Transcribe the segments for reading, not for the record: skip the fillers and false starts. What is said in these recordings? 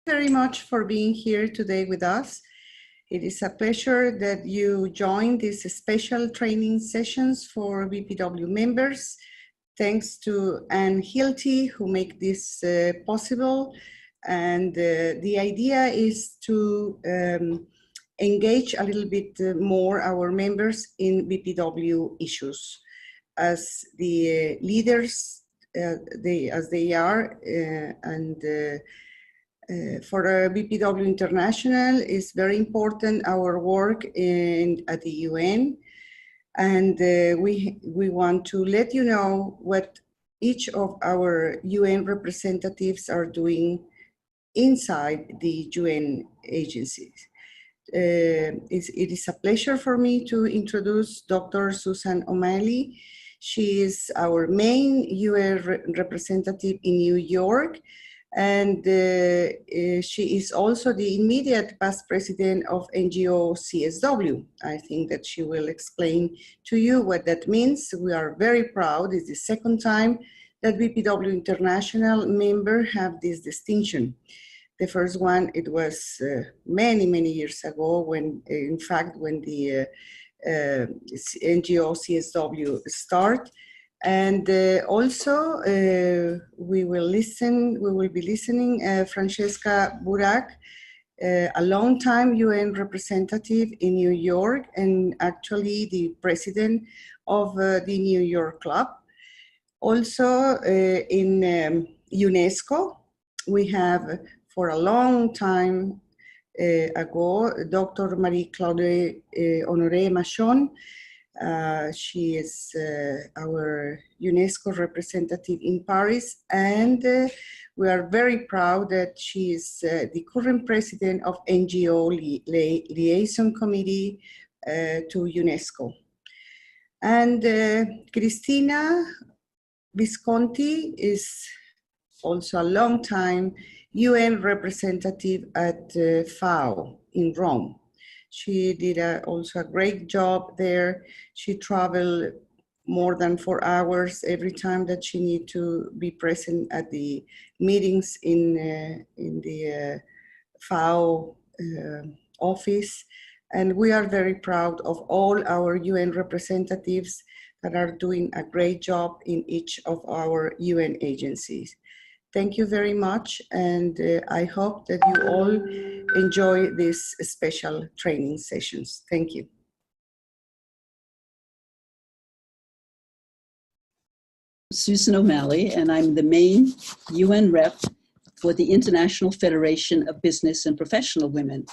Very much for being here today with us. It is a pleasure that you join these special training sessions for BPW members. Thanks to Anne Hilty, who make this possible. And the idea is to engage a little bit more our members in BPW issues as the leaders as they are, for BPW International is very important, our work at the UN. And we want to let you know what each of our UN representatives are doing inside the UN agencies. It is a pleasure for me to introduce Dr. Susan O'Malley. She is our main UN representative in New York, and she is also the immediate past president of NGO CSW. I think that she will explain to you what that means. We are very proud. It's the second time that BPW International member have this distinction. The first one, it was many, many years ago when, in fact, when the NGO CSW start. And also we will be listening Francesca Burack, a long-time UN representative in New York and actually the president of the New York Club. Also in UNESCO, we have for a long time ago, Dr. Marie-Claude Machon-Honore. She is our UNESCO representative in Paris, and we are very proud that she is the current president of NGO Liaison Committee to UNESCO. And Cristina Visconti is also a long time UN representative at FAO in Rome. She did also a great job there. She traveled more than 4 hours every time that she need to be present at the meetings in the FAO office. And we are very proud of all our UN representatives that are doing a great job in each of our UN agencies. Thank you very much, and I hope that you all enjoy these special training sessions. Thank you. Susan O'Malley, and I'm the main UN rep for the International Federation of Business and Professional Women.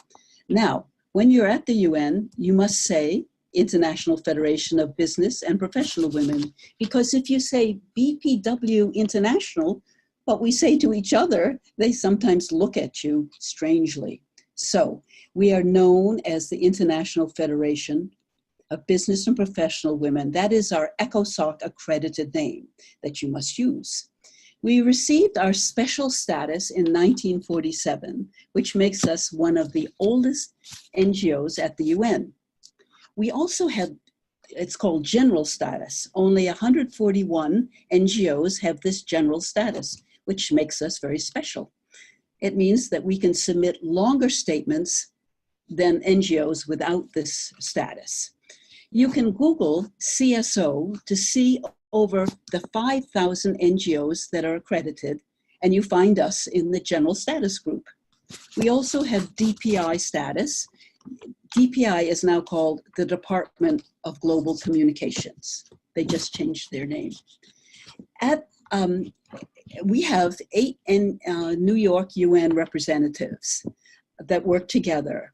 Now, when you're at the UN, you must say International Federation of Business and Professional Women, because if you say BPW International, what we say to each other, they sometimes look at you strangely. So we are known as the International Federation of Business and Professional Women. That is our ECOSOC accredited name that you must use. We received our special status in 1947, which makes us one of the oldest NGOs at the UN. We also have, it's called general status. Only 141 NGOs have this general status, which makes us very special. It means that we can submit longer statements than NGOs without this status. You can Google CSO to see over the 5,000 NGOs that are accredited, and you find us in the general status group. We also have DPI status. DPI is now called the Department of Global Communications. They just changed their name. We have 8 New York UN representatives that work together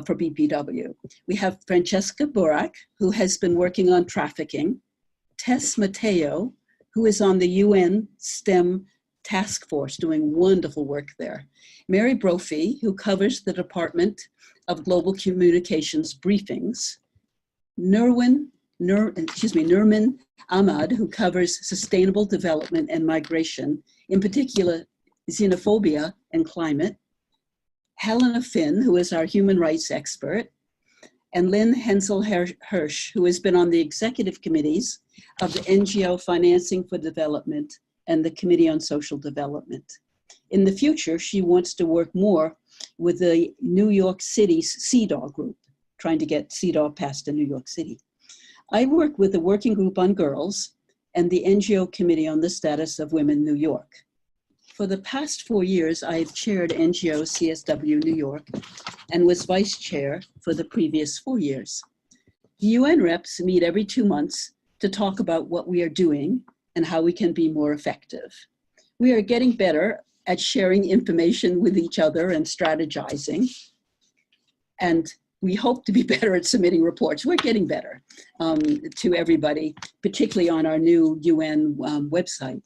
for BPW. We have Francesca Burack, who has been working on trafficking, Tess Mateo, who is on the UN STEM task force doing wonderful work there, Mary Brophy, who covers the Department of Global Communications briefings, Nurman Ahmad, who covers sustainable development and migration, in particular xenophobia and climate, Helena Finn, who is our human rights expert, and Lynn Hensel-Hirsch, who has been on the executive committees of the NGO Financing for Development and the Committee on Social Development. In the future, she wants to work more with the New York City's CEDAW group, trying to get CEDAW passed in New York City. I work with the Working Group on Girls and the NGO Committee on the Status of Women New York. For the past 4 years, I've chaired NGO CSW New York and was vice chair for the previous 4 years. The UN reps meet every 2 months to talk about what we are doing and how we can be more effective. We are getting better at sharing information with each other and strategizing. And we hope to be better at submitting reports. We're getting better to everybody, particularly on our new UN website.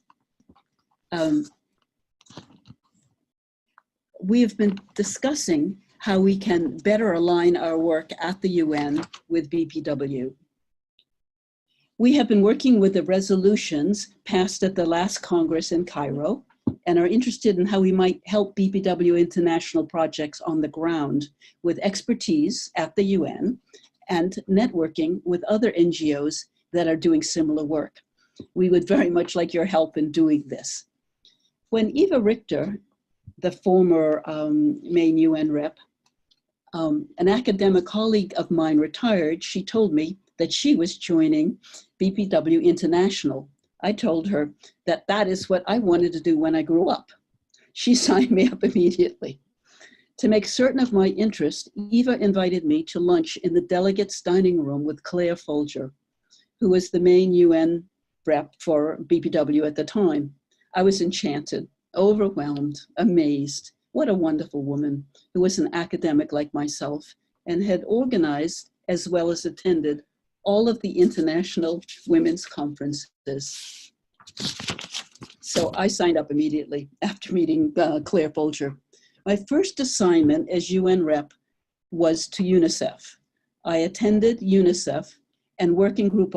We have been discussing how we can better align our work at the UN with BPW. We have been working with the resolutions passed at the last Congress in Cairo and are interested in how we might help BPW International projects on the ground with expertise at the UN and networking with other NGOs that are doing similar work. We would very much like your help in doing this. When Eva Richter, the former main UN rep, an academic colleague of mine retired, she told me that she was joining BPW International. I told her that that is what I wanted to do when I grew up. She signed me up immediately. To make certain of my interest, Eva invited me to lunch in the delegates' dining room with Claire Folger, who was the main UN rep for BPW at the time. I was enchanted, overwhelmed, amazed. What a wonderful woman who was an academic like myself and had organized as well as attended all of the international women's conferences. So I signed up immediately after meeting Claire Folger. My first assignment as UN rep was to UNICEF. I attended UNICEF and Working Group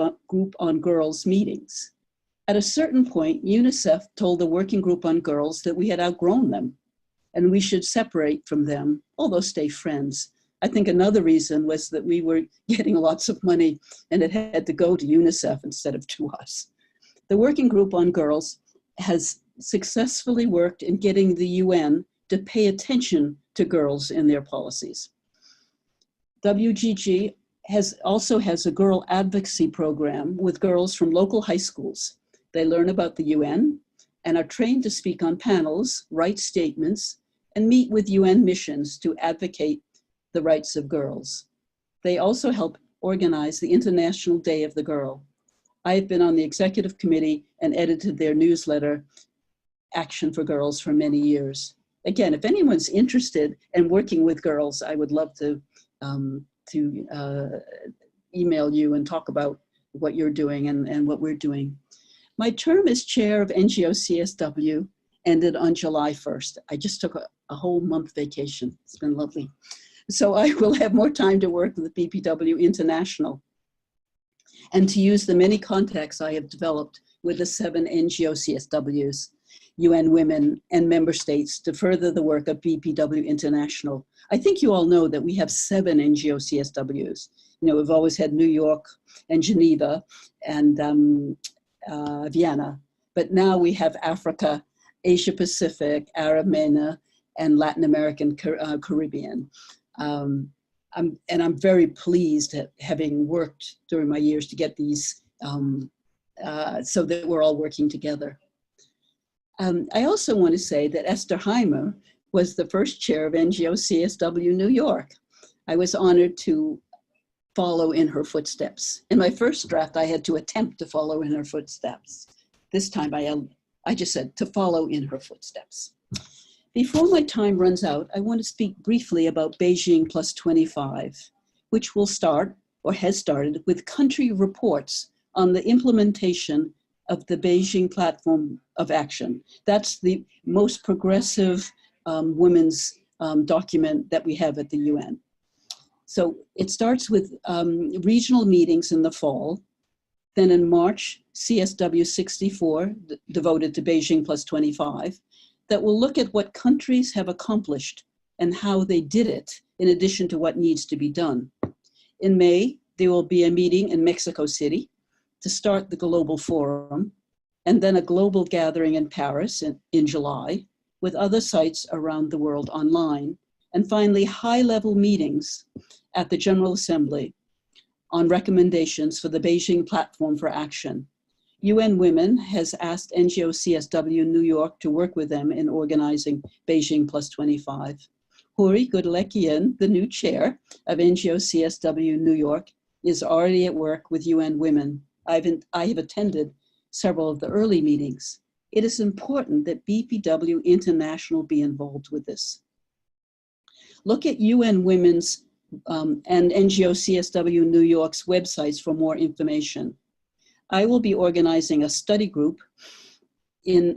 on Girls meetings. At a certain point, UNICEF told the Working Group on Girls that we had outgrown them and we should separate from them, although stay friends. I think another reason was that we were getting lots of money and it had to go to UNICEF instead of to us. The Working Group on Girls has successfully worked in getting the UN to pay attention to girls in their policies. WGG also has a girl advocacy program with girls from local high schools. They learn about the UN and are trained to speak on panels, write statements, and meet with UN missions to advocate the rights of girls. They also help organize the International Day of the Girl. I've been on the executive committee and edited their newsletter, Action for Girls, for many years. Again, if anyone's interested in working with girls, I would love to email you and talk about what you're doing and what we're doing. My term as chair of NGO CSW ended on July 1st. I just took a whole month vacation. It's been lovely. So I will have more time to work with BPW International and to use the many contacts I have developed with the 7 NGO CSWs, UN Women, and member states to further the work of BPW International. I think you all know that we have 7 NGO CSWs. You know, we've always had New York and Geneva and Vienna, but now we have Africa, Asia Pacific, Arab, MENA, and Latin American Caribbean. I'm very pleased at having worked during my years to get these so that we're all working together. I also want to say that Esther Heimer was the first chair of NGO CSW New York. I was honored to follow in her footsteps. In my first draft, I had to attempt to follow in her footsteps. This time I just said to follow in her footsteps. Before my time runs out, I want to speak briefly about Beijing Plus 25, which will start, or has started, with country reports on the implementation of the Beijing Platform of Action. That's the most progressive women's document that we have at the UN. So it starts with regional meetings in the fall. Then in March, CSW 64, devoted to Beijing Plus 25, that will look at what countries have accomplished and how they did it, in addition to what needs to be done. In May, there will be a meeting in Mexico City to start the Global Forum, and then a global gathering in Paris in July, with other sites around the world online. And finally, high-level meetings at the General Assembly on recommendations for the Beijing Platform for Action. UN Women has asked NGO CSW New York to work with them in organizing Beijing Plus 25. Huri Goodlekian, the new chair of NGO CSW New York, is already at work with UN Women. I have attended several of the early meetings. It is important that BPW International be involved with this. Look at UN Women's and NGO CSW New York's websites for more information. I will be organizing a study group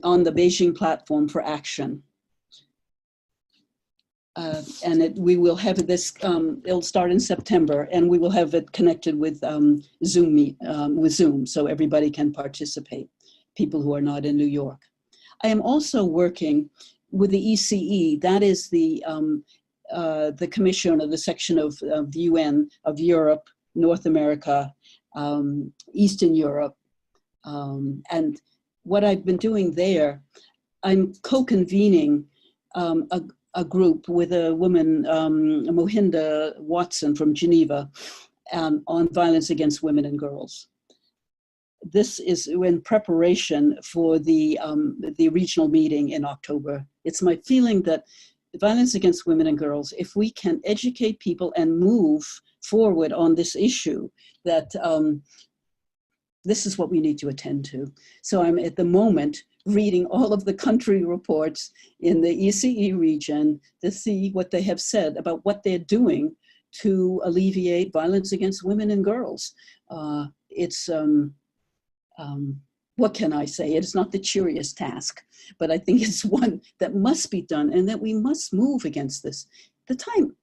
on the Beijing Platform for Action. We will have this, it'll start in September, and we will have it connected with Zoom, so everybody can participate, people who are not in New York. I am also working with the ECE, that is the commission or the section of the UN of Europe, North America, Eastern Europe. And what I've been doing there, I'm co-convening a group with a woman, Mohinda Watson from Geneva, on violence against women and girls. This is in preparation for the regional meeting in October. It's my feeling that violence against women and girls, if we can educate people and move forward on this issue, that this is what we need to attend to. So I'm at the moment reading all of the country reports in the ECE region to see what they have said about what they're doing to alleviate violence against women and girls. What can I say? It's not the cheeriest task, but I think it's one that must be done and that we must move against this. The time,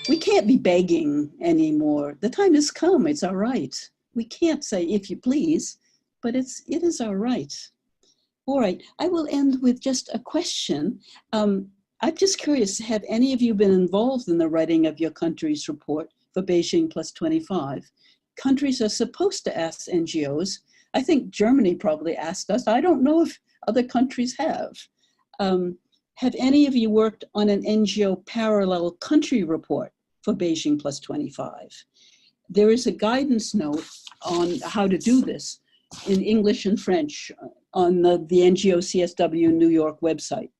we can't be begging anymore. The time has come, it's our right. We can't say, if you please, but it is our right. All right, I will end with just a question. I'm just curious, have any of you been involved in the writing of your country's report for Beijing Plus 25? Countries are supposed to ask NGOs. I think Germany probably asked us. I don't know if other countries have. Have any of you worked on an NGO parallel country report for Beijing Plus 25? There is a guidance note on how to do this in English and French on the NGO CSW New York website.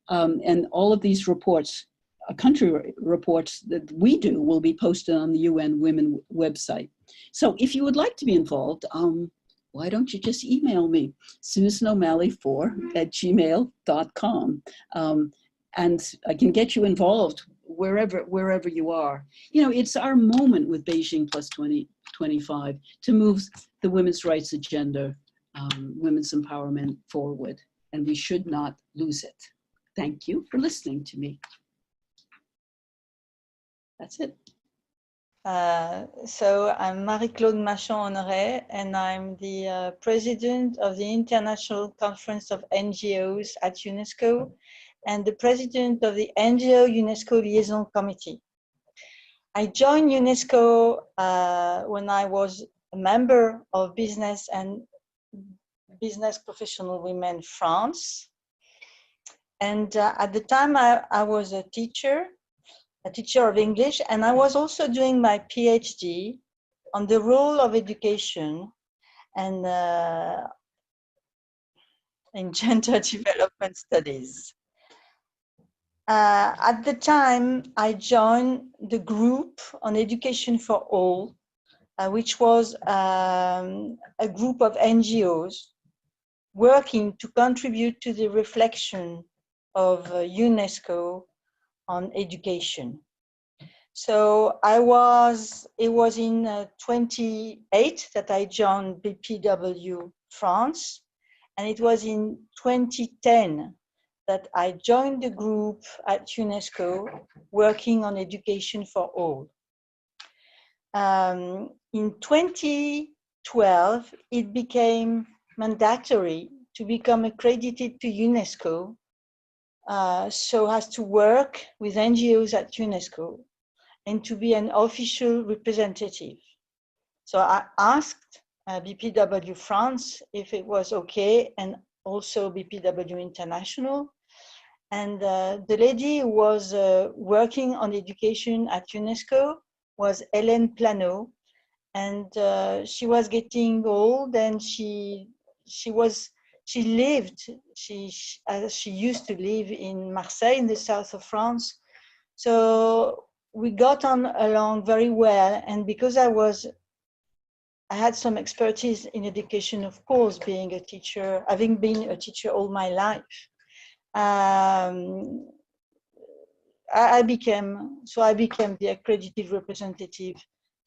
And all of these reports, country reports that we do, will be posted on the UN Women website. So if you would like to be involved, why don't you just email me, susano'malley4@gmail.com, and I can get you involved wherever you are. You know, it's our moment with Beijing Plus 2025 to move the women's rights agenda, women's empowerment forward, and we should not lose it. Thank you for listening to me. That's it. So I'm Marie-Claude Machon-Honore, and I'm the president of the International Conference of NGOs at UNESCO and the president of the NGO UNESCO Liaison Committee. I joined UNESCO when I was a member of Business and Business Professional Women France. And at the time I was a teacher of English, and I was also doing my PhD on the role of education and in gender development studies. At the time, I joined the group on Education for All, which was a group of NGOs working to contribute to the reflection of UNESCO on education. So it was in 28 that I joined BPW France, and it was in 2010 that I joined the group at UNESCO working on education for all. In 2012, it became mandatory to become accredited to UNESCO so as to work with NGOs at UNESCO and to be an official representative. So I asked BPW France if it was okay, and also BPW International. And the lady who was working on education at UNESCO was Hélène Plano. And she was getting old, and she used to live in Marseille in the south of France. So we got on along very well. And because I had some expertise in education, of course, being a teacher, having been a teacher all my life, I became the accredited representative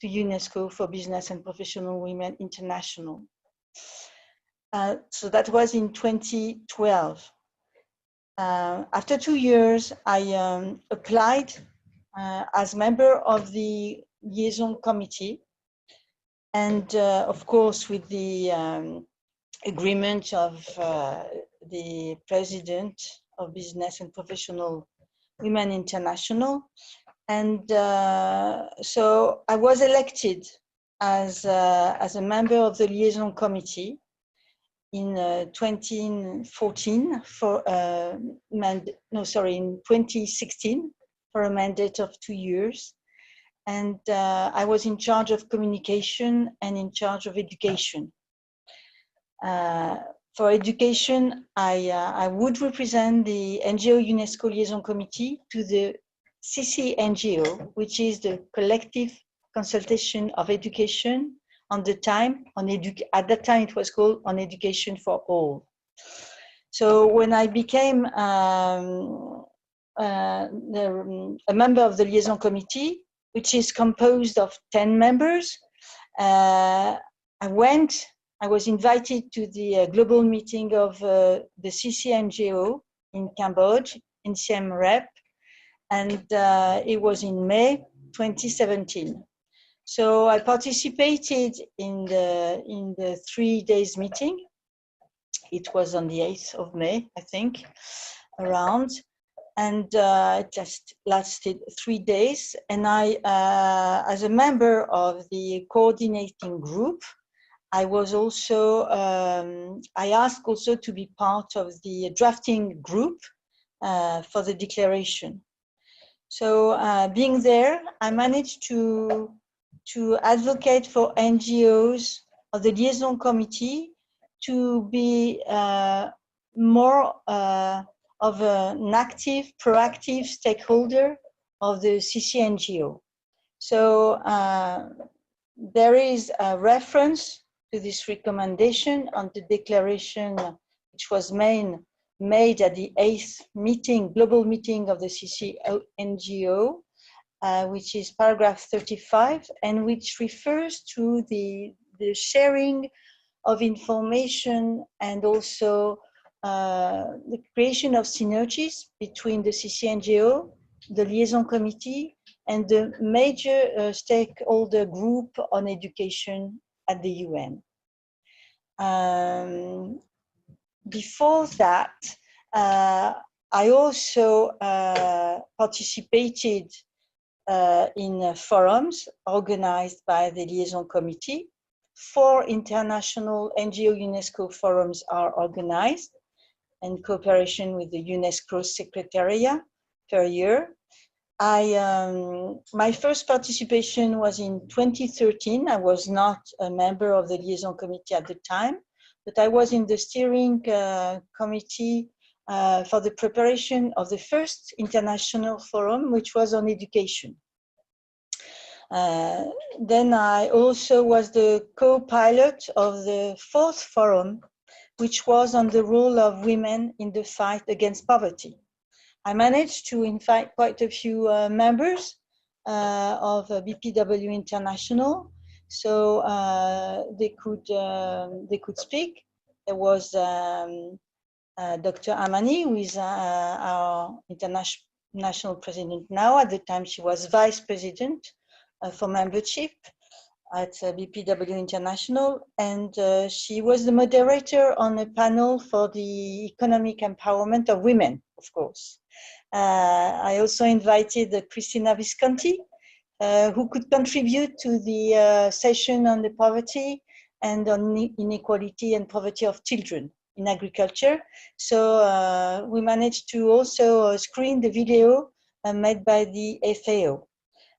to UNESCO for Business and Professional Women International. So that was in 2012. After 2 years, I applied as member of the liaison committee, and of course with the agreement of the president of Business and Professional Women International. And so I was elected as a member of the liaison committee in 2014 in 2016 for a mandate of 2 years. And I was in charge of communication and in charge of education. For education, I would represent the NGO UNESCO Liaison Committee to the CCNGO, which is the collective consultation of education at that time it was called On Education for All. So when I became a member of the Liaison Committee, which is composed of 10 members, I was invited to the global meeting of the CCNGO in Cambodia, in Siem Reap, and it was in May 2017. So I participated in the 3 days meeting. It was on the 8th of May, I think, around, and it just lasted 3 days. And I, as a member of the coordinating group, I was also, I asked also to be part of the drafting group for the declaration. So being there, I managed to advocate for NGOs of the liaison committee to be more of an active, proactive stakeholder of the CCNGO. So there is a reference to this recommendation on the declaration, which was made at the 8th meeting, global meeting of the CCNGO, which is paragraph 35, and which refers to the sharing of information and also the creation of synergies between the CCNGO, the liaison committee, and the major stakeholder group on education at the UN. Before that, I also participated in forums organized by the liaison committee. 4 international NGO UNESCO forums are organized in cooperation with the UNESCO Secretariat per year. My first participation was in 2013. I was not a member of the liaison committee at the time, but I was in the steering committee for the preparation of the first international forum, which was on education. Then I also was the co-pilot of the 4th forum, which was on the role of women in the fight against poverty. I managed to invite quite a few members of BPW International, so they could speak. There was Dr. Amani, who is our international president now. At the time, she was vice president for membership at BPW International, and she was the moderator on a panel for the economic empowerment of women, of course. I also invited Cristina Visconti, who could contribute to the session on the poverty and on inequality and poverty of children. in agriculture. So we managed to also screen the video made by the FAO.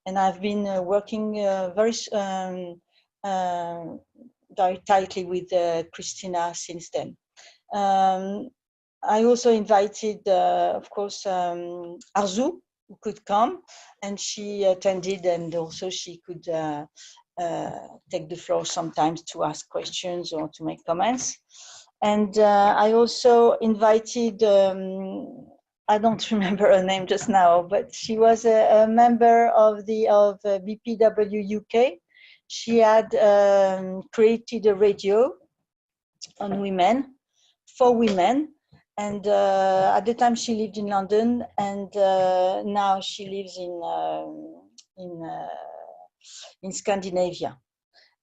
And I've been working very tightly with Cristina since then. I also invited, of course, Arzu, who could come, and she attended, and also she could take the floor sometimes to ask questions or to make comments. And I also invited, I don't remember her name just now, but she was a member of BPW UK. She had created a radio on women, for women. And at the time she lived in London, and now she lives in Scandinavia.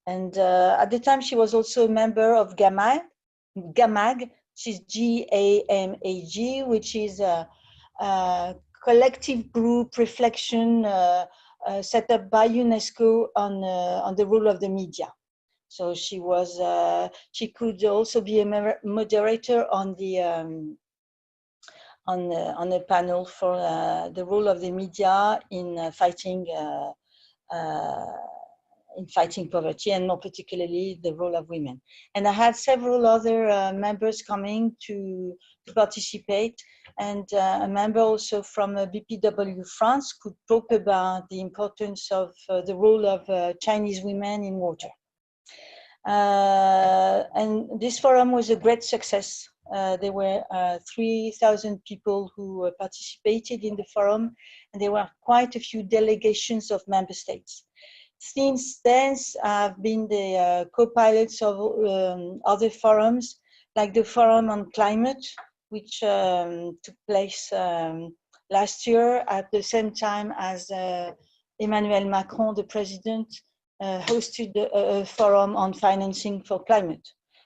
And at the time she was also a member of GAMAG, which is GAMAG, which is a collective group reflection set up by UNESCO on the role of the media. So she was. She could also be a moderator on a panel for the role of the media in fighting poverty, and more particularly the role of women. And I had several other members coming to participate, and a member also from BPW France could talk about the importance of the role of Chinese women in water. And this forum was a great success. There were 3,000 people who participated in the forum, and there were quite a few delegations of member states. Since then, I've been the co-pilots of other forums, like the Forum on Climate, which took place last year at the same time as Emmanuel Macron, the president, hosted a forum on financing for climate.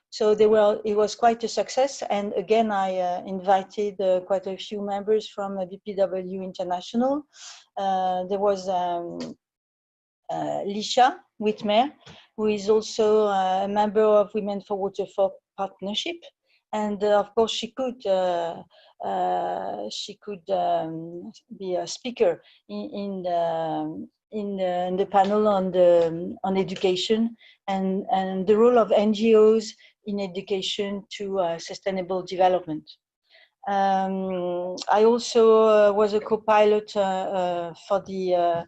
So it was quite a success. And again, I invited quite a few members from BPW International. There was Lisha Whitmer, who is also a member of Women for Water for Partnership. And of course, she could be a speaker in the panel on education and the role of NGOs in education to sustainable development. I also was a co-pilot for the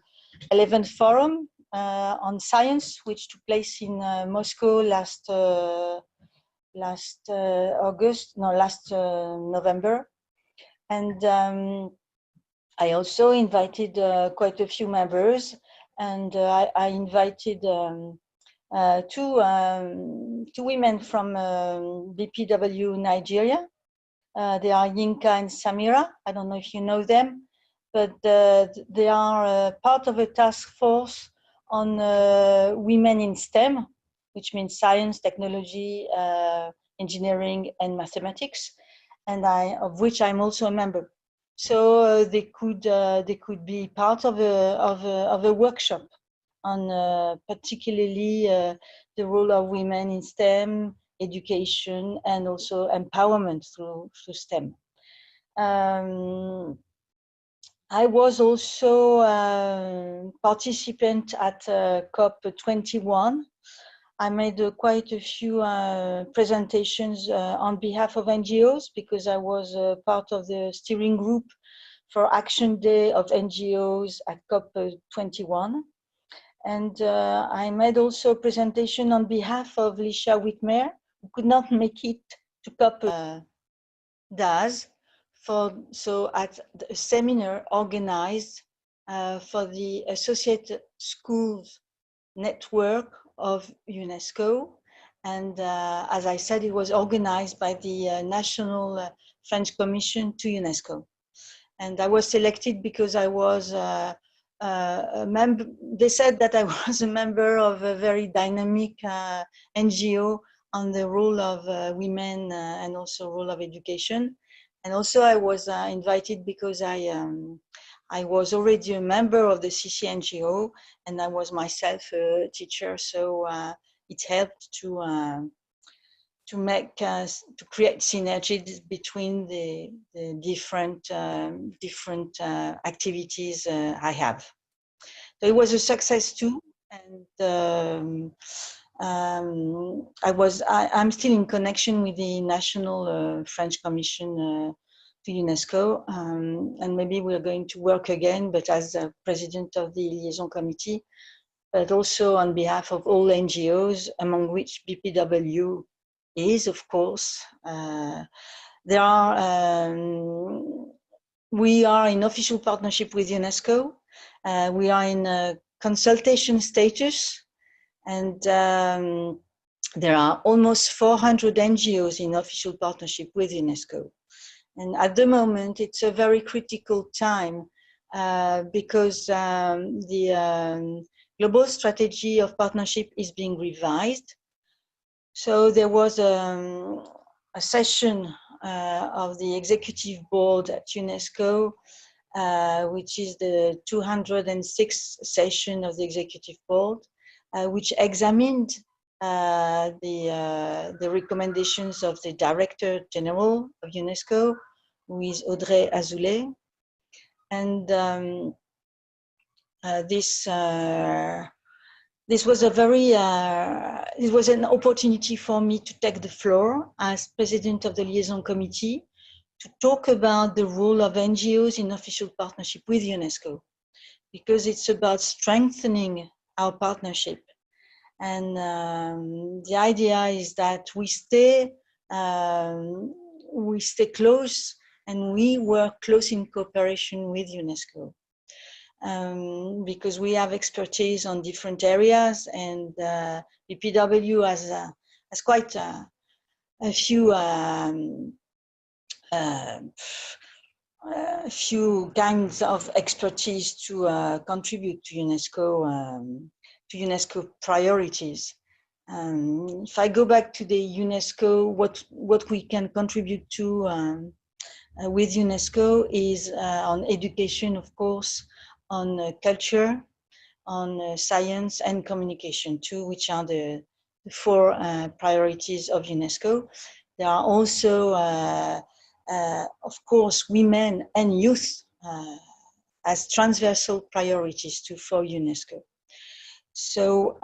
11th Forum on Science, which took place in Moscow last November. And I also invited quite a few members, and I invited two women from BPW Nigeria. They are Yinka and Samira. I don't know if you know them, but they are part of a task force on women in STEM, which means science, technology, engineering, and mathematics, and of which I'm also a member. So they could be part of a workshop on particularly the role of women in STEM, education, and also empowerment through STEM. I was also a participant at COP21. I made quite a few presentations on behalf of NGOs, because I was part of the steering group for Action Day of NGOs at COP21. And I made also a presentation on behalf of Lisha Whitmer, who could not make it to COP does. So at a seminar organized for the Associated Schools Network of UNESCO. And as I said, it was organized by the National French Commission to UNESCO. And I was selected because I was a member. They said that I was a member of a very dynamic NGO on the role of women and also role of education. And also I was invited because I was already a member of the CCNGO, and I was myself a teacher, so it helped to to create synergies between the different activities I have. So it was a success too, and I'm still in connection with the National French Commission to UNESCO, and maybe we're going to work again, but as president of the liaison committee, but also on behalf of all NGOs, among which BPW is, of course. We are in official partnership with UNESCO. We are in a consultation status, and there are almost 400 NGOs in official partnership with UNESCO. And at the moment, it's a very critical time because the global strategy of partnership is being revised. So there was a session of the executive board at UNESCO, which is the 206th session of the executive board, which examined the recommendations of the Director General of UNESCO, who is Audrey Azoulay. And this was an opportunity for me to take the floor as president of the liaison committee to talk about the role of NGOs in official partnership with UNESCO, because it's about strengthening our partnership. And the idea is that we stay close and we work close in cooperation with UNESCO. Because we have expertise on different areas, and BPW has quite a few kinds of expertise to contribute to UNESCO priorities. If I go back to the UNESCO, what we can contribute to with UNESCO is on education, of course, on culture, on science and communication too, which are the four priorities of UNESCO. There are also, of course, women and youth as transversal priorities too for UNESCO. So,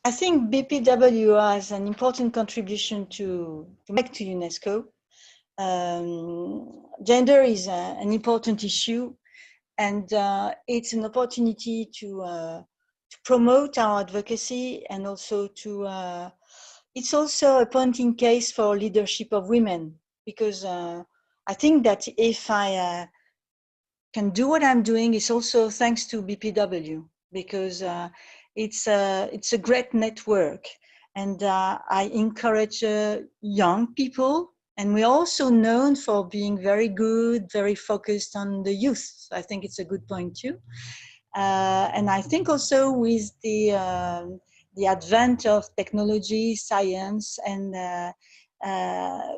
I think BPW has an important contribution to make to UNESCO. Gender is an important issue, and it's an opportunity to promote our advocacy, and also to, it's also a point in case for leadership of women, because I think that if I can do what I'm doing, it's also thanks to BPW, because it's a great network, and I encourage young people, and we're also known for being very good, very focused on the youth. So I think it's a good point too. And I think also with the advent of technology, science, and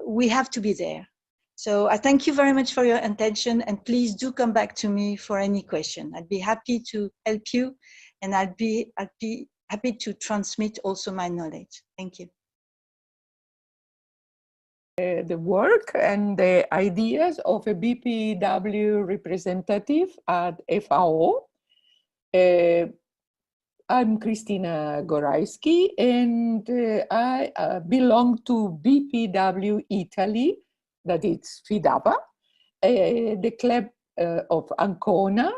we have to be there. So I thank you very much for your attention, and please do come back to me for any question. I'd be happy to help you, and I'd be happy to transmit also my knowledge. Thank you. The work and the ideas of a BPW representative at FAO. I'm Cristina Gorajski, and I belong to BPW Italy, that is FIDAPA, the club of Ancona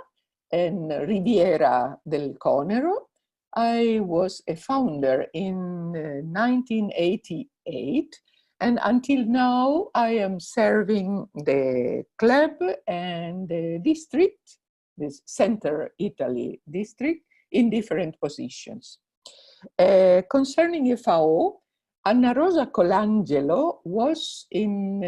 and Riviera del Conero. I was a founder in 1988, and until now I am serving the club and the district, this Center Italy district, in different positions. Concerning FAO, Anna Rosa Colangelo was in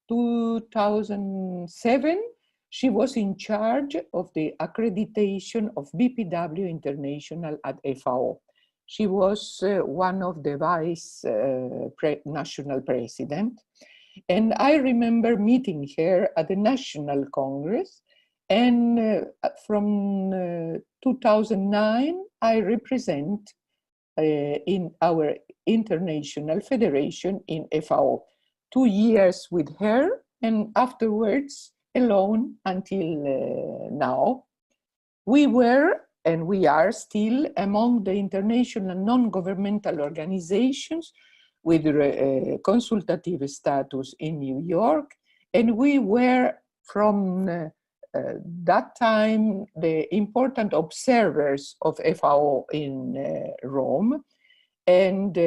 2007, she was in charge of the accreditation of BPW International at FAO. She was one of the vice national president. And I remember meeting her at the National Congress, And from 2009, I represent in our international federation in FAO. 2 years with her, and afterwards alone until now. We were, and we are still, among the international non-governmental organizations with consultative status in New York, and we were from that time the important observers of FAO in Rome, and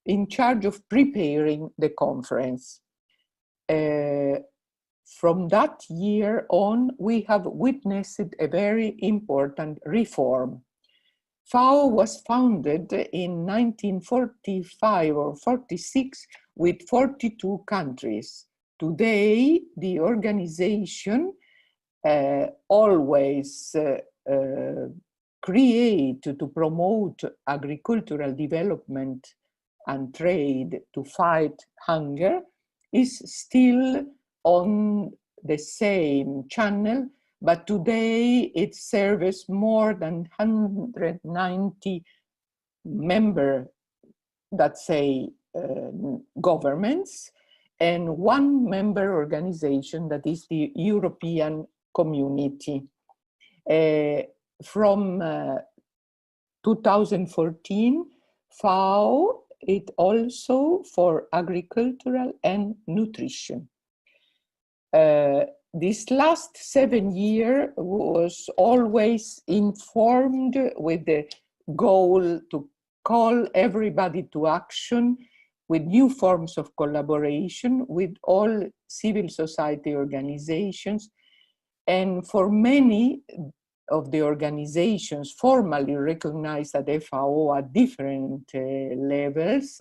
in charge of preparing the conference. From that year on, we have witnessed a very important reform. FAO was founded in 1945 or 46 with 42 countries. Today, the organization always create to promote agricultural development and trade to fight hunger is still on the same channel, but today it serves more than 190 member, that say, governments, and one member organization, that is the European Community. From 2014, FAO it also for agricultural and nutrition. This last 7 years was always informed with the goal to call everybody to action with new forms of collaboration with all civil society organizations. And for many of the organizations formally recognized at FAO at different levels,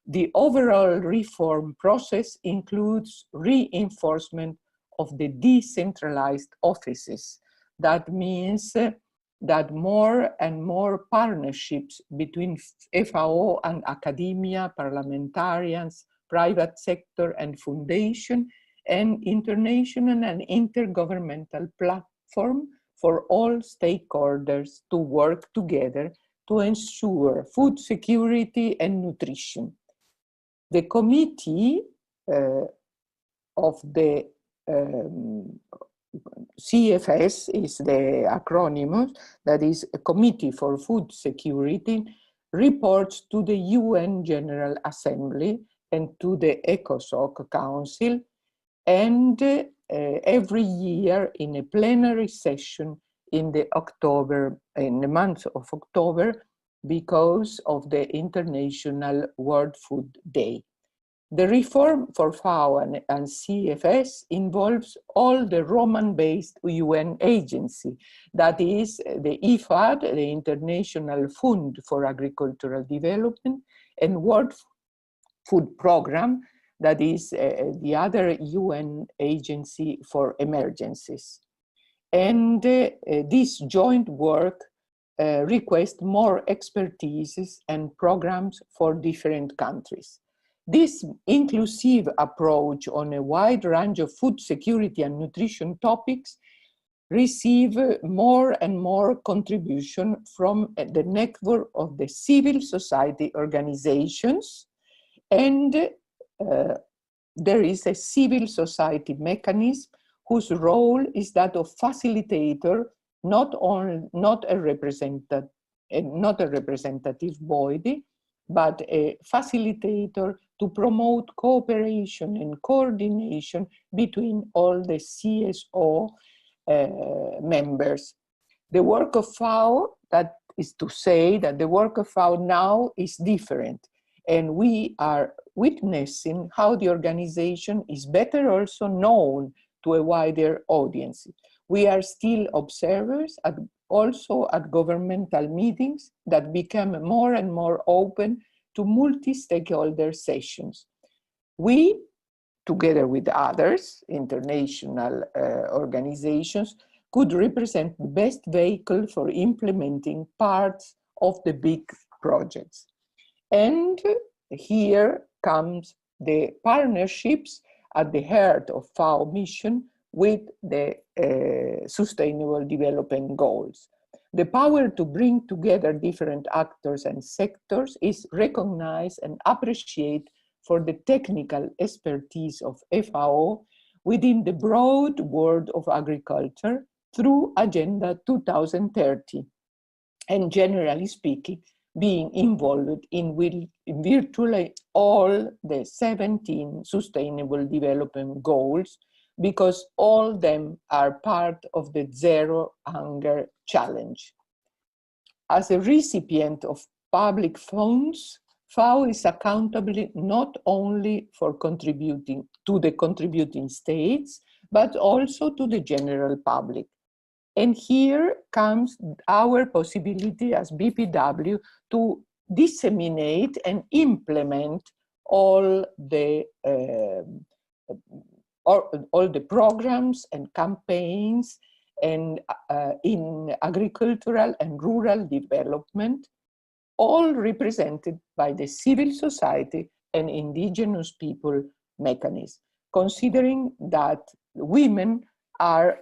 the overall reform process includes reinforcement of the decentralized offices. That means that more and more partnerships between FAO and academia, parliamentarians, private sector and foundation, and international and intergovernmental platform for all stakeholders to work together to ensure food security and nutrition. The committee of the CFS is the acronym, that is a Committee for Food Security, reports to the UN General Assembly and to the ECOSOC Council, and every year in a plenary session in the month of October, because of the International World Food Day. The reform for FAO and CFS involves all the Roman-based UN agency, that is the IFAD, the International Fund for Agricultural Development, and World Food Program, that is the other UN agency for emergencies. And this joint work requests more expertise and programs for different countries. This inclusive approach on a wide range of food security and nutrition topics receive more and more contribution from the network of the civil society organizations, and there is a civil society mechanism whose role is that of facilitator, not a representative body, but a facilitator to promote cooperation and coordination between all the CSO members. The work of FAO, that is to say that the work of FAO now is different, and we are witnessing how the organization is better also known to a wider audience. We are still observers also at governmental meetings that become more and more open to multi-stakeholder sessions. We, together with others, international organizations, could represent the best vehicle for implementing parts of the big projects. And here comes the partnerships at the heart of FAO mission with the Sustainable Development Goals. The power to bring together different actors and sectors is recognized and appreciated for the technical expertise of FAO within the broad world of agriculture through Agenda 2030, and generally speaking, being involved in virtually all the 17 Sustainable Development Goals, because all of them are part of the Zero Hunger Challenge. As a recipient of public funds, FAO is accountable not only for contributing to the contributing states, but also to the general public. And here comes our possibility as BPW to disseminate and implement all the programs and campaigns and in agricultural and rural development, all represented by the civil society and indigenous people mechanism, considering that women are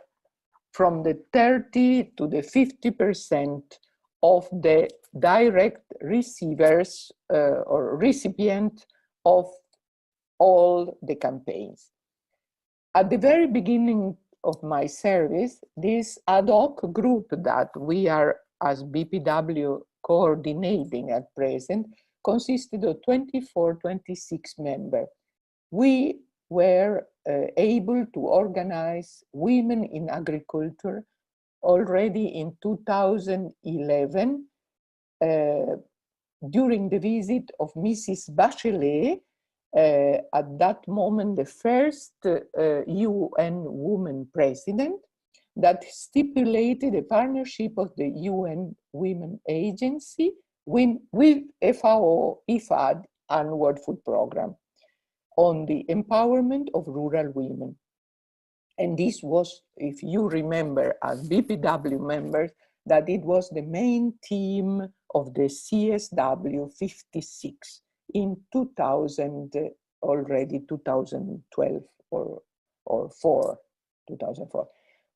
from the 30 to the 50% of the direct receivers or recipient of all the campaigns. At the very beginning of my service, this ad hoc group that we are as BPW coordinating at present consisted of 24, 26 members. We were able to organize women in agriculture already in 2011 during the visit of Mrs. Bachelet, at that moment the first UN woman president, that stipulated a partnership of the UN Women Agency with FAO IFAD and World Food Programme on the empowerment of rural women. And this was, if you remember as BPW members, that it was the main theme of the CSW 56 in 2012 or 2004.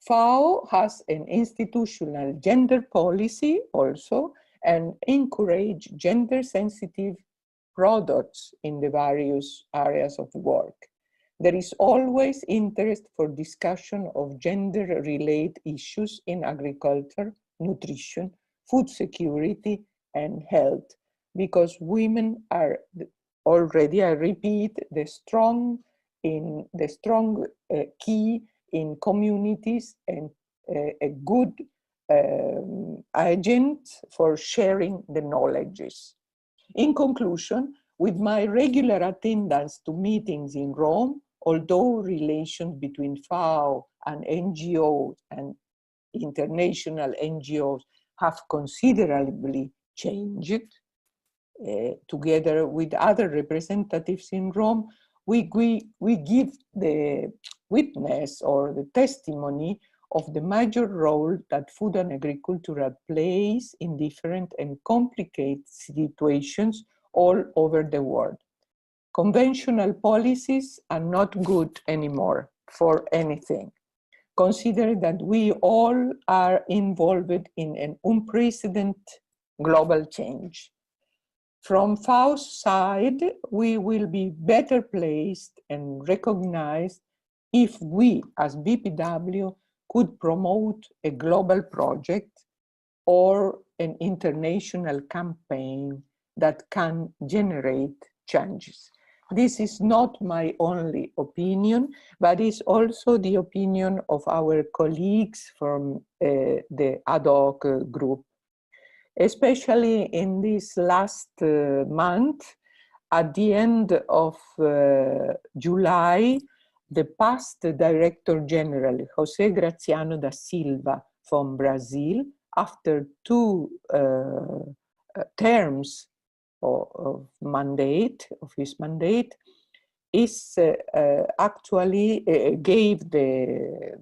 FAO has an institutional gender policy also and encourage gender-sensitive products in the various areas of work. There is always interest for discussion of gender-related issues in agriculture, nutrition, food security, and health, because women are already, I repeat, the strong key in communities and a good agent for sharing the knowledges. In conclusion, with my regular attendance to meetings in Rome, although relations between FAO and NGOs and international NGOs have considerably changed, together with other representatives in Rome, we give the witness or the testimony of the major role that food and agriculture plays in different and complicated situations all over the world. Conventional policies are not good anymore for anything. Consider that we all are involved in an unprecedented global change. From FAO's side, we will be better placed and recognized if we, as BPW, could promote a global project or an international campaign that can generate changes. This is not my only opinion, but is also the opinion of our colleagues from the ad hoc group. Especially in this last month, at the end of July, the past Director General, José Graziano da Silva from Brazil, after 2 terms of his mandate, is actually gave the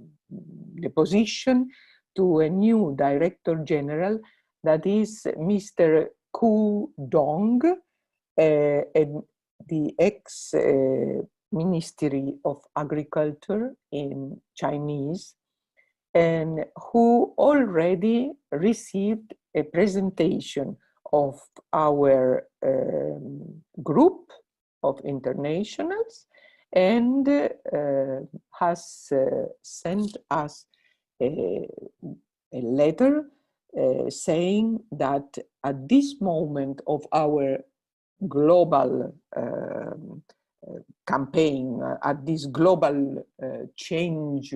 position to a new Director General, that is Mr. Ku Dong, the Ministry of Agriculture in Chinese, and who already received a presentation of our group of internationals, and has sent us a letter saying that at this moment of our global campaign, at this global change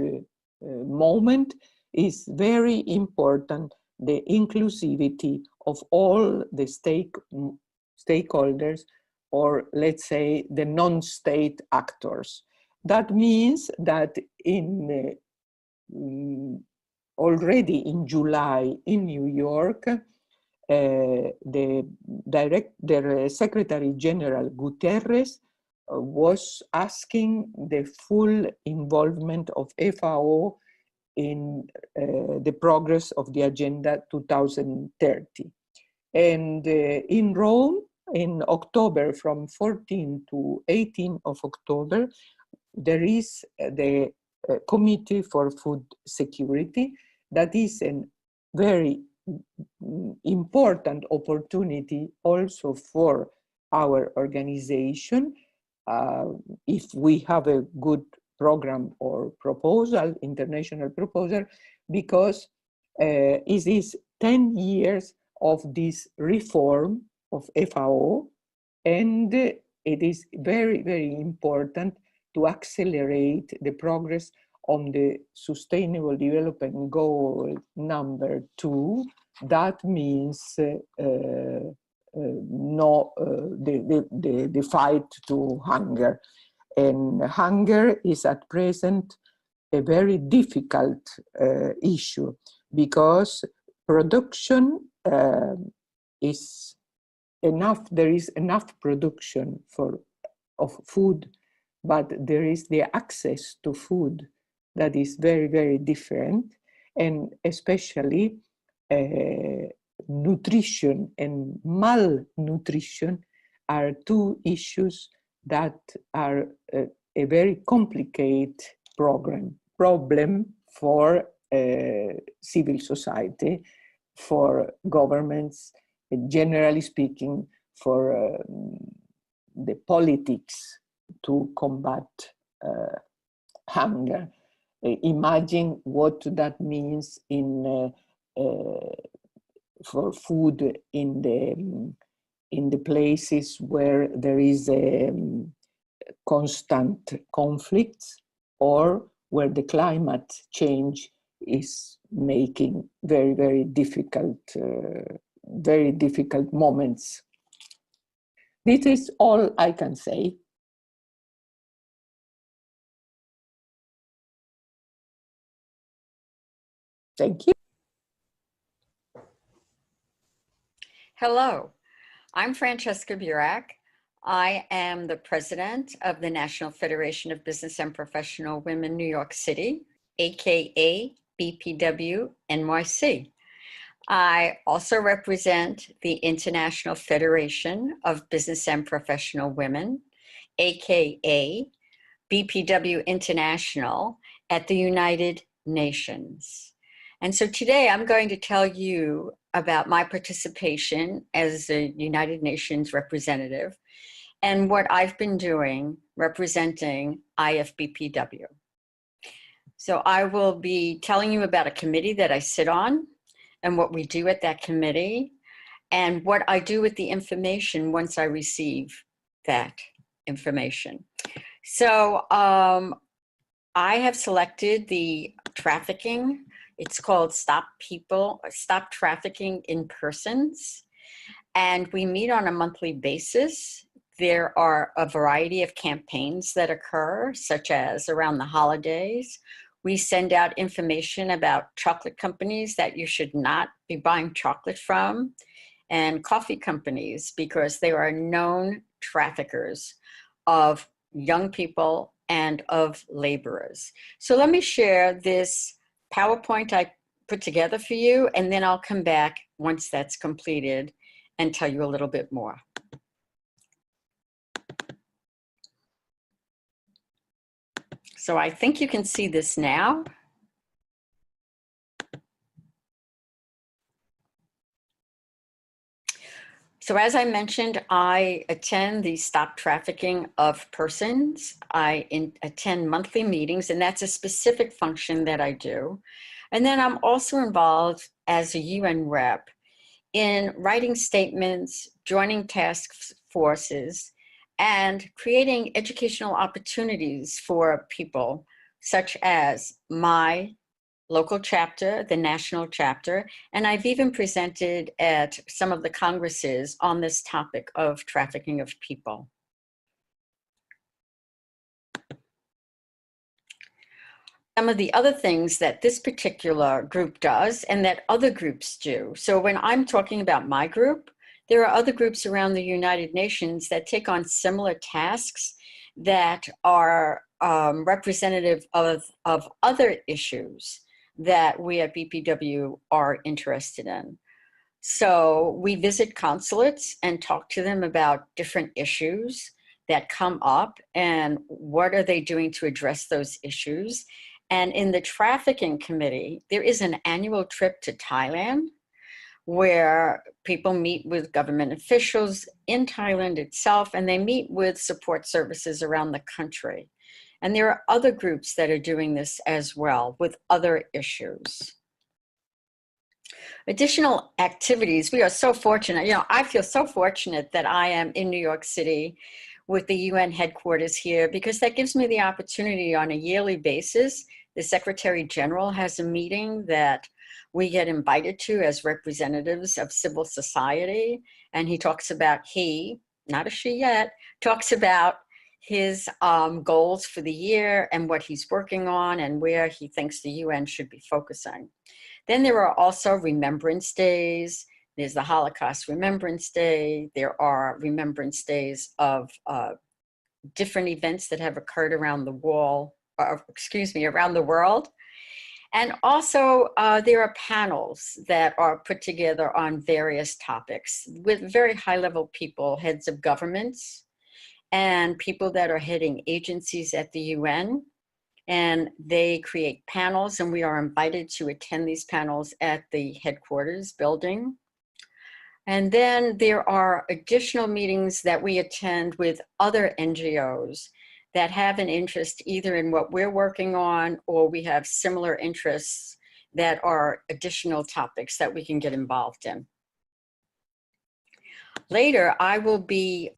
moment, is very important the inclusivity of all the stakeholders, or let's say the non-state actors. That means that already in July in New York, the Secretary General Guterres was asking the full involvement of FAO in the progress of the Agenda 2030. And in Rome, in October, from 14 to 18 of October, there is the Committee for Food Security. That is a very important opportunity also for our organization. If we have a good program or proposal, international proposal, because it is 10 years of this reform of FAO, and it is very, very important to accelerate the progress on the Sustainable Development Goal number 2. That means the fight to hunger. And hunger is at present a very difficult issue, because production is enough, there is enough production of food, but there is the access to food that is very, very different, and especially nutrition and malnutrition are two issues that are a very complicated problem for civil society, for governments, generally speaking, for the politics to combat hunger. Imagine what that means for food in the places where there is a constant conflicts, or where the climate change is making very, very difficult moments. This is all I can say. Thank you. Hello, I'm Francesca Burack. I am the president of the National Federation of Business and Professional Women, New York City, aka BPW NYC. I also represent the International Federation of Business and Professional Women, aka BPW International, at the United Nations. And so today I'm going to tell you about my participation as a United Nations representative and what I've been doing representing IFBPW. So I will be telling you about a committee that I sit on and what we do at that committee and what I do with the information once I receive that information. So I have selected the trafficking. It's called Stop Trafficking in Persons. And we meet on a monthly basis. There are a variety of campaigns that occur, such as around the holidays. We send out information about chocolate companies that you should not be buying chocolate from, and coffee companies, because they are known traffickers of young people and of laborers. So let me share this PowerPoint I put together for you, and then I'll come back once that's completed and tell you a little bit more. So I think you can see this now. So as I mentioned, I attend the Stop Trafficking of Persons. I attend monthly meetings, and that's a specific function that I do. And then I'm also involved as a UN rep in writing statements, joining task forces, and creating educational opportunities for people, such as my local chapter, the national chapter, and I've even presented at some of the congresses on this topic of trafficking of people. Some of the other things that this particular group does and that other groups do. So when I'm talking about my group, there are other groups around the United Nations that take on similar tasks that are representative of other issues that we at BPW are interested in. So we visit consulates and talk to them about different issues that come up and what are they doing to address those issues. And in the trafficking committee, there is an annual trip to Thailand where people meet with government officials in Thailand itself, and they meet with support services around the country. And there are other groups that are doing this as well with other issues. Additional activities, we are so fortunate. You know, I feel so fortunate that I am in New York City with the UN headquarters here, because that gives me the opportunity on a yearly basis. The Secretary General has a meeting that we get invited to as representatives of civil society. And he talks about, not a she yet, talks about his goals for the year and what he's working on and where he thinks the UN should be focusing. Then there are also remembrance days. There's the Holocaust Remembrance Day. There are remembrance days of different events that have occurred around the around the world. And also there are panels that are put together on various topics with very high-level people, heads of governments, and people that are heading agencies at the UN. And they create panels, and we are invited to attend these panels at the headquarters building. And then there are additional meetings that we attend with other NGOs that have an interest either in what we're working on, or we have similar interests that are additional topics that we can get involved in. Later, I will be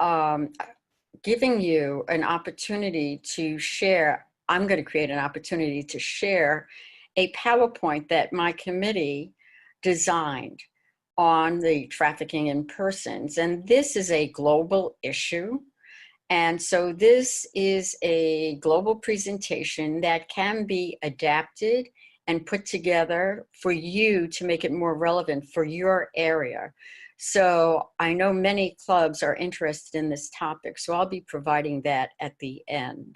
giving you an opportunity to share. I'm going to create an opportunity to share a PowerPoint that my committee designed on the trafficking in persons. And this is a global issue. And so this is a global presentation that can be adapted and put together for you to make it more relevant for your area. So I know many clubs are interested in this topic, so I'll be providing that at the end.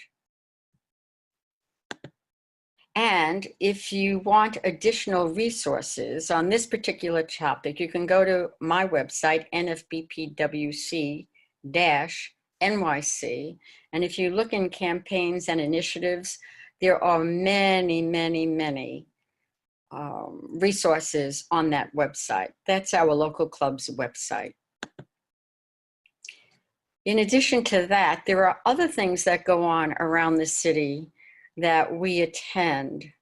And if you want additional resources on this particular topic, you can go to my website, nfbpwc-NYC. And if you look in campaigns and initiatives, there are many, many, many resources on that website. That's our local club's website. In addition to that, there are other things that go on around the city that we attend.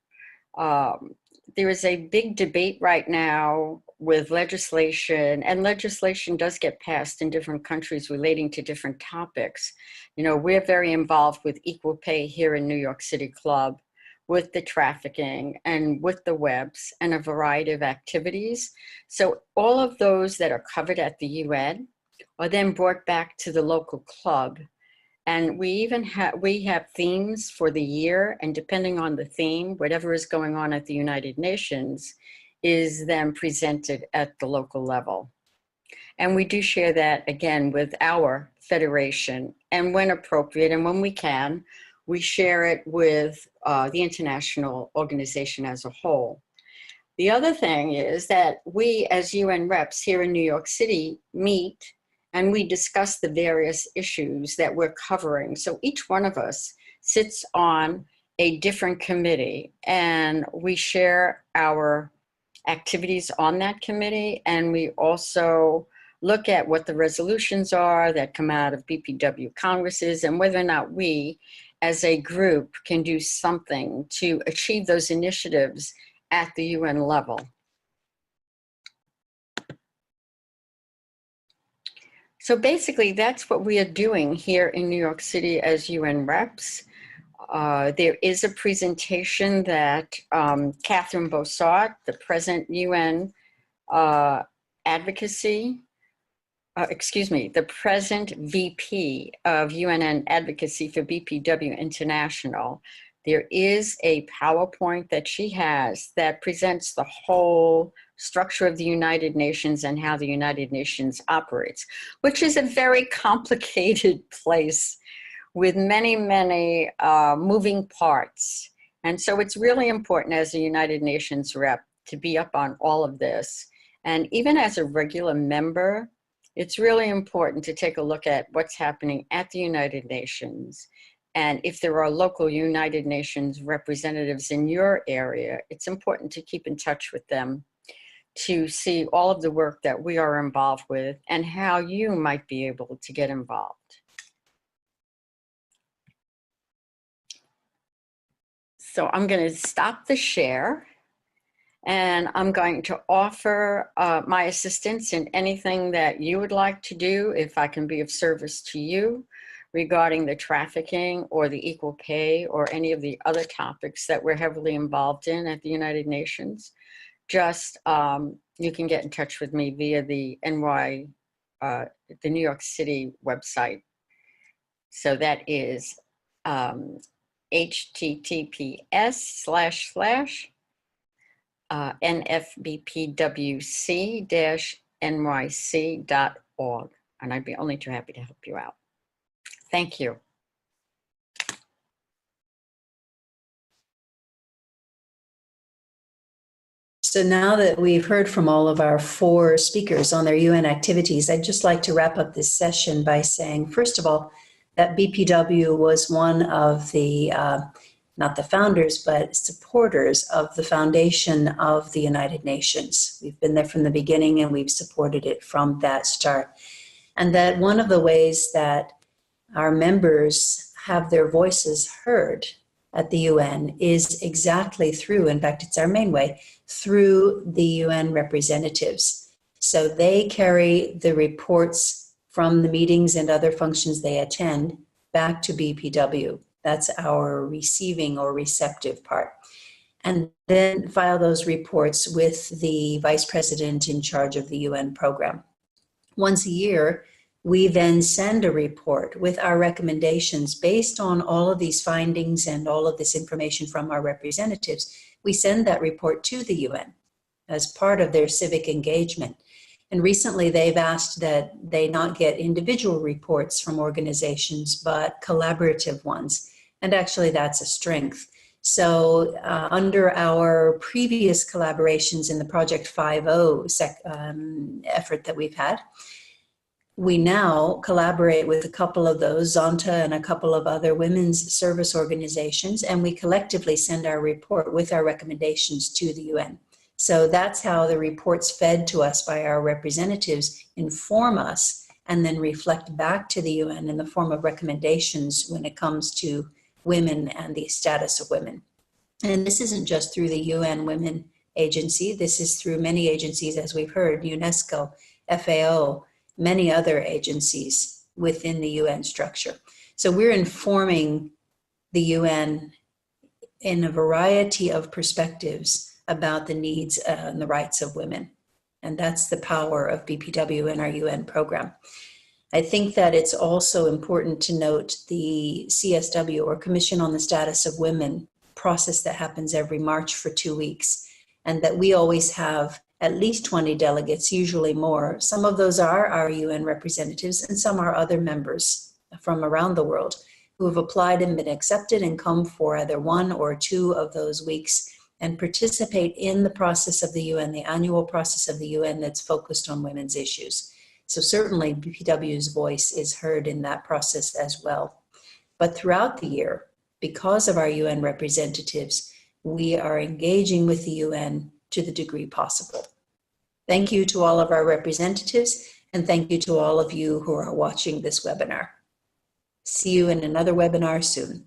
There is a big debate right now with legislation, and legislation does get passed in different countries relating to different topics. You know, we're very involved with equal pay here in New York City Club, with the trafficking and with the webs and a variety of activities. So all of those that are covered at the UN are then brought back to the local club. And we even have themes for the year, and depending on the theme, whatever is going on at the United Nations is then presented at the local level. And we do share that again with our federation, and when appropriate and when we can, we share it with the international organization as a whole. The other thing is that we as UN reps here in New York City meet and we discuss the various issues that we're covering. So each one of us sits on a different committee, and we share our activities on that committee, and we also look at what the resolutions are that come out of BPW congresses and whether or not we as a group can do something to achieve those initiatives at the UN level. So basically, that's what we are doing here in New York City as UN reps. There is a presentation that Catherine Bossart, the present UN advocacy, the present VP of UN Advocacy for BPW International. There is a PowerPoint that she has that presents the whole structure of the United Nations and how the United Nations operates, which is a very complicated place with many, many moving parts. And so it's really important as a United Nations rep to be up on all of this. And even as a regular member, it's really important to take a look at what's happening at the United Nations. And if there are local United Nations representatives in your area, it's important to keep in touch with them to see all of the work that we are involved with and how you might be able to get involved. So I'm going to stop the share, and I'm going to offer my assistance in anything that you would like to do, if I can be of service to you regarding the trafficking or the equal pay or any of the other topics that we're heavily involved in at the United Nations. Just, you can get in touch with me via the the New York City website. So that is https://nfbpwc-nyc.org. And I'd be only too happy to help you out. Thank you. So now that we've heard from all of our 4 speakers on their UN activities, I'd just like to wrap up this session by saying, first of all, that BPW was one of the, not the founders, but supporters of the foundation of the United Nations. We've been there from the beginning and we've supported it from that start. And that one of the ways that our members have their voices heard at the UN is exactly through, in fact, it's our main way, through the UN representatives. So they carry the reports from the meetings and other functions they attend back to BPW. That's our receiving or receptive part. And then file those reports with the vice president in charge of the UN program. Once a year, we then send a report with our recommendations based on all of these findings and all of this information from our representatives. We send that report to the UN as part of their civic engagement. And recently they've asked that they not get individual reports from organizations, but collaborative ones. And actually that's a strength. So under our previous collaborations in the Project 5.0 effort that we've had, we now collaborate with a couple of those, Zonta and a couple of other women's service organizations, and we collectively send our report with our recommendations to the UN. So that's how the reports fed to us by our representatives inform us and then reflect back to the UN in the form of recommendations when it comes to women and the status of women. And this isn't just through the UN Women Agency. This is through many agencies, as we've heard, UNESCO, FAO, many other agencies within the UN structure. So we're informing the UN in a variety of perspectives about the needs and the rights of women. And that's the power of BPW in our UN program. I think that it's also important to note the CSW, or Commission on the Status of Women, process that happens every March for 2 weeks, and that we always have at least 20 delegates, usually more. Some of those are our UN representatives, and some are other members from around the world who have applied and been accepted and come for either 1 or 2 of those weeks and participate in the process of the UN, the annual process of the UN that's focused on women's issues. So certainly BPW's voice is heard in that process as well. But throughout the year, because of our UN representatives, we are engaging with the UN to the degree possible. Thank you to all of our representatives, and thank you to all of you who are watching this webinar. See you in another webinar soon.